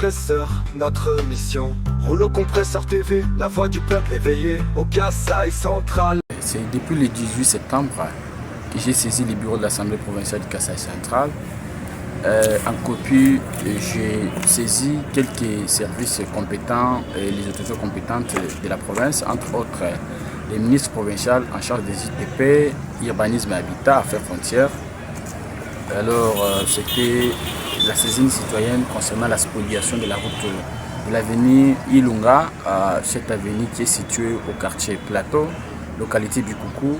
compresseur, notre mission. Rouleau compresseur TV, la voix du peuple éveillé au Kasaï central. C'est depuis le 18 septembre que j'ai saisi les bureaux de l'Assemblée provinciale du Kasaï central. En copie, j'ai saisi quelques services compétents et les autorités compétentes de la province, entre autres les ministres provinciaux en charge des ITP, urbanisme et habitat, affaires frontières. Alors, c'était la saisine citoyenne concernant la spoliation de la route de l'avenue Ilunga, cette avenue qui est située au quartier Plateau, localité du Coucou,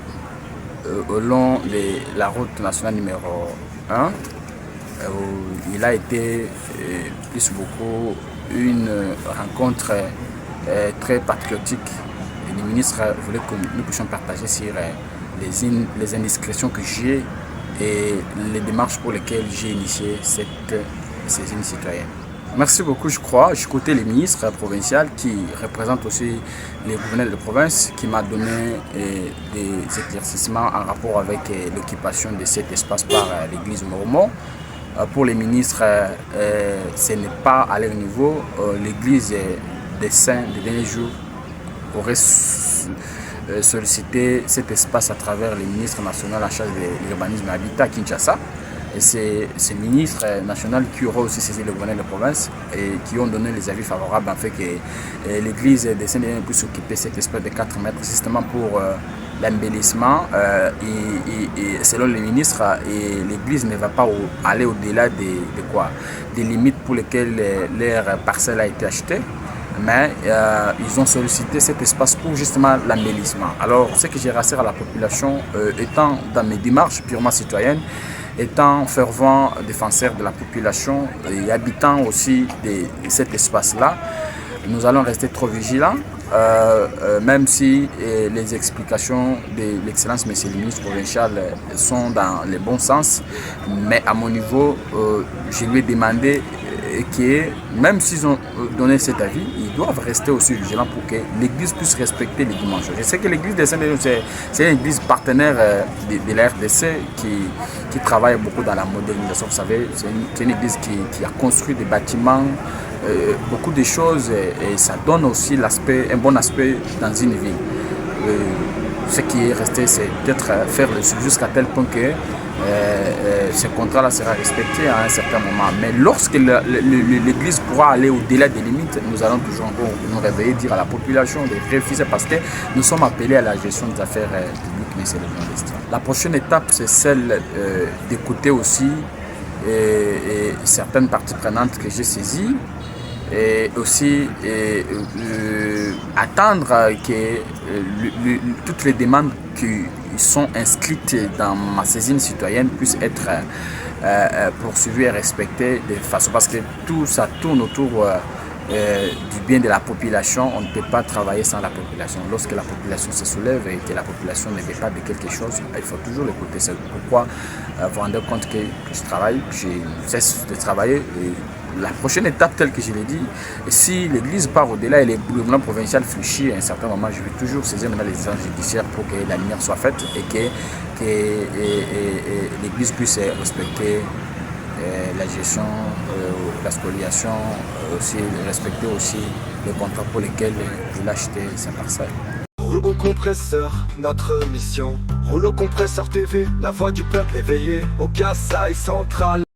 au long de la route nationale numéro 1. Il a été plus beaucoup une rencontre très patriotique. Et le ministre voulait que nous puissions partager sur les indiscrétions que j'ai et les démarches pour lesquelles j'ai initié cette saisine citoyenne. Merci beaucoup, je crois. Je côté les ministres provinciaux qui représentent aussi les gouverneurs de province qui m'a donné des éclaircissements en rapport avec l'occupation de cet espace par l'église Mormon. Pour les ministres, ce n'est pas à leur niveau. L'église des saints des derniers jours aurait sollicité cet espace à travers les ministres nationaux en charge de l'urbanisme et l'habitat à Kinshasa. Et c'est ces ministres nationaux qui auront aussi saisi le gouverneur de province et qui ont donné les avis favorables en fait que l'église des saints puisse occuper cet espace de 4 mètres justement pour l'embellissement. Et selon les ministres, l'église ne va pas aller au-delà des limites pour lesquelles leur parcelle a été achetée. Mais ils ont sollicité cet espace pour justement l'embellissement. Alors, ce que j'ai rassure à la population, étant dans mes démarches purement citoyennes, étant fervent défenseur de la population et habitant aussi de cet espace-là, nous allons rester trop vigilants, même si les explications de l'excellence monsieur le ministre provincial sont dans le bon sens. Mais à mon niveau, je lui ai demandé que même s'ils ont donné cet avis, ils doivent rester aussi vigilants pour que l'église puisse respecter les dimensions. Je sais que l'église des Saints-Denis, c'est une église partenaire de la RDC qui travaille beaucoup dans la modernisation. Vous savez, c'est une église qui a construit des bâtiments, beaucoup de choses et ça donne aussi un bon aspect dans une ville. Ce qui est resté, c'est peut-être faire le suivi jusqu'à tel point que ce contrat-là sera respecté à un certain moment. Mais lorsque l'Église pourra aller au-delà des limites, nous allons toujours encore nous réveiller, dire à la population de refuser parce que nous sommes appelés à la gestion des affaires publiques, mais c'est le journaliste. La prochaine étape, c'est celle d'écouter aussi certaines parties prenantes que j'ai saisies et aussi attendre que toutes les demandes qui sont inscrites dans ma saisine citoyenne puissent être poursuivies et respectées de façon parce que tout ça tourne autour du bien de la population. On ne peut pas travailler sans la population. Lorsque la population se soulève et que la population ne veut pas de quelque chose, il faut toujours l'écouter. C'est pourquoi vous vous rendez compte que je travaille, je cesse de travailler. Et la prochaine étape, telle que je l'ai dit, si l'église part au-delà et le gouvernement provincial fléchit à un certain moment, je vais toujours saisir maintenant les instances judiciaires pour que la lumière soit faite et que l'église puisse respecter la gestion, la spoliation, aussi respecter aussi les contrats pour lesquels il a acheté sa parcelle. Rouleau compresseur, notre mission. Rouleau compresseur TV, la voix du peuple éveillé au Kasaï central.